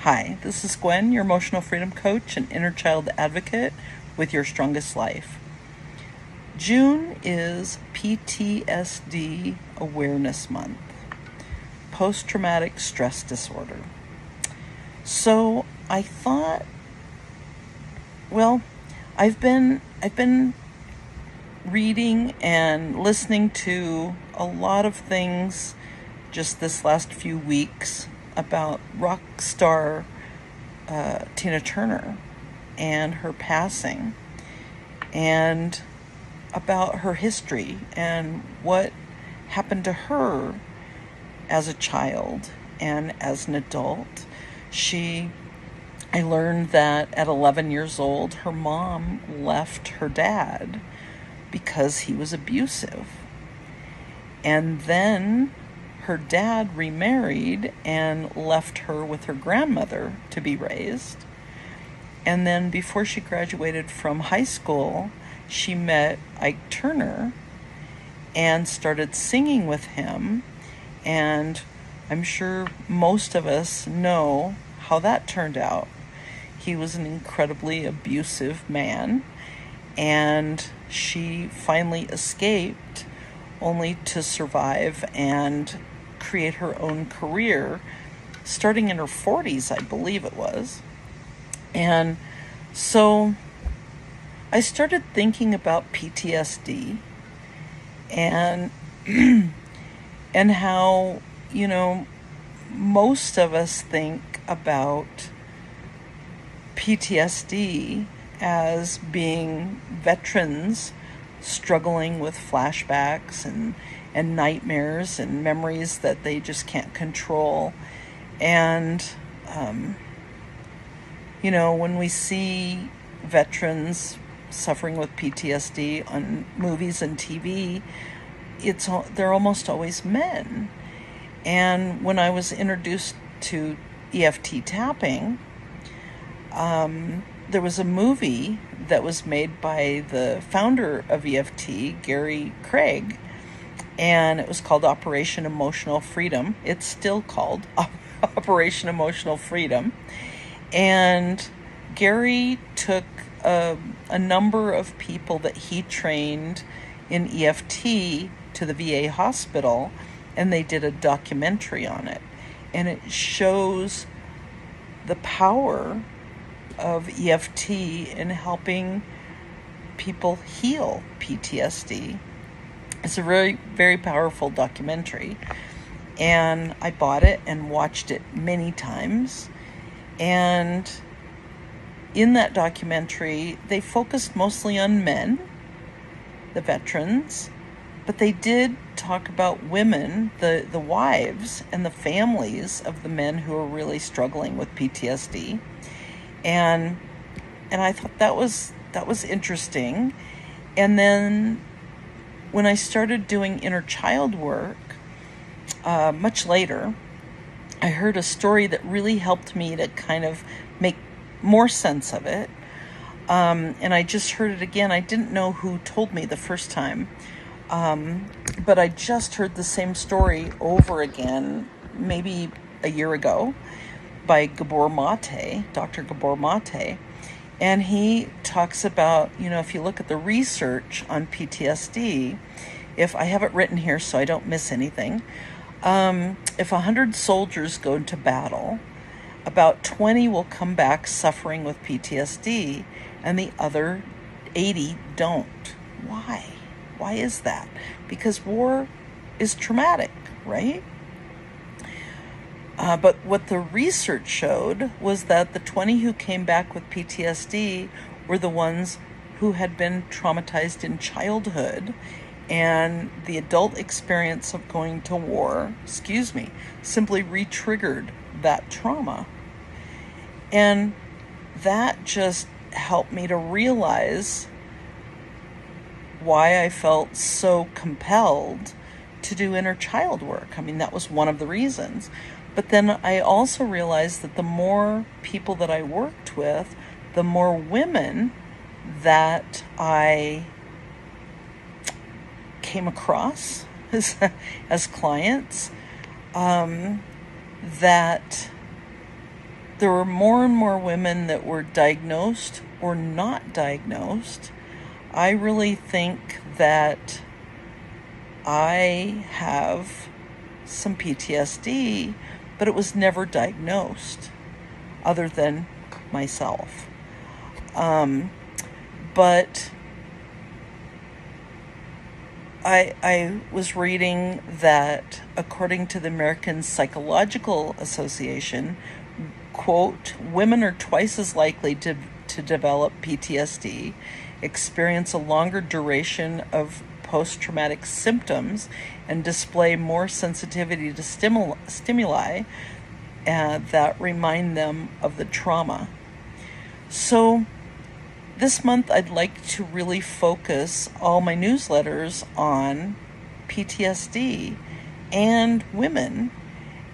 Hi, this is Gwen, your emotional freedom coach and inner child advocate with Your Strongest Life. June is PTSD Awareness Month, post-traumatic stress disorder. So I thought, I've been reading and listening to a lot of things just this last few weeks about rock star Tina Turner and her passing, and about her history and what happened to her as a child and as an adult. I learned that at 11 years old, her mom left her dad because he was abusive. And then her dad remarried and left her with her grandmother to be raised. And then before she graduated from high school, she met Ike Turner and started singing with him. And I'm sure most of us know how that turned out. He was an incredibly abusive man, and she finally escaped only to survive and create her own career, starting in her 40s, I believe it was. And so I started thinking about PTSD and and how, most of us think about PTSD as being veterans struggling with flashbacks and nightmares and memories that they just can't control. And, when we see veterans suffering with PTSD on movies and TV, they're almost always men. And when I was introduced to EFT tapping, there was a movie that was made by the founder of EFT, Gary Craig, and it was called Operation Emotional Freedom. It's still called Operation Emotional Freedom. And Gary took a number of people that he trained in EFT to the VA hospital, and they did a documentary on it. And it shows the power of EFT in helping people heal PTSD. It's a very, very powerful documentary, and I bought it and watched it many times. And in that documentary, they focused mostly on men, the veterans, but they did talk about women, the wives and the families of the men who are really struggling with PTSD. And I thought that was interesting. And then when I started doing inner child work, much later, I heard a story that really helped me to kind of make more sense of it. And I just heard it again. I didn't know who told me the first time, but I just heard the same story over again, maybe a year ago, by Dr. Gabor Mate. And he talks about, if you look at the research on PTSD, if I have it written here so I don't miss anything, if 100 soldiers go into battle, about 20 will come back suffering with PTSD, and the other 80 don't. Why? Why is that? Because war is traumatic, right? But what the research showed was that the 20 who came back with PTSD were the ones who had been traumatized in childhood, and the adult experience of going to war, simply re-triggered that trauma. And that just helped me to realize why I felt so compelled to do inner child work. I mean, that was one of the reasons. But then I also realized that the more people that I worked with, the more women that I came across as clients, that there were more and more women that were diagnosed or not diagnosed. I really think that I have some PTSD, but it was never diagnosed other than myself. But I was reading that according to the American Psychological Association, quote, women are twice as likely to develop PTSD, experience a longer duration of post-traumatic symptoms, and display more sensitivity to stimuli that remind them of the trauma. So this month I'd like to really focus all my newsletters on PTSD and women,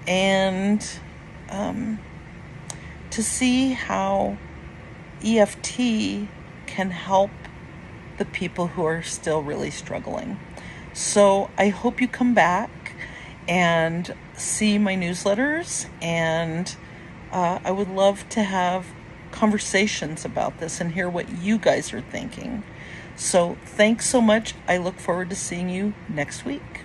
and to see how EFT can help the people who are still really struggling. So I hope you come back and see my newsletters, and I would love to have conversations about this and hear what you guys are thinking. So thanks so much. I look forward to seeing you next week.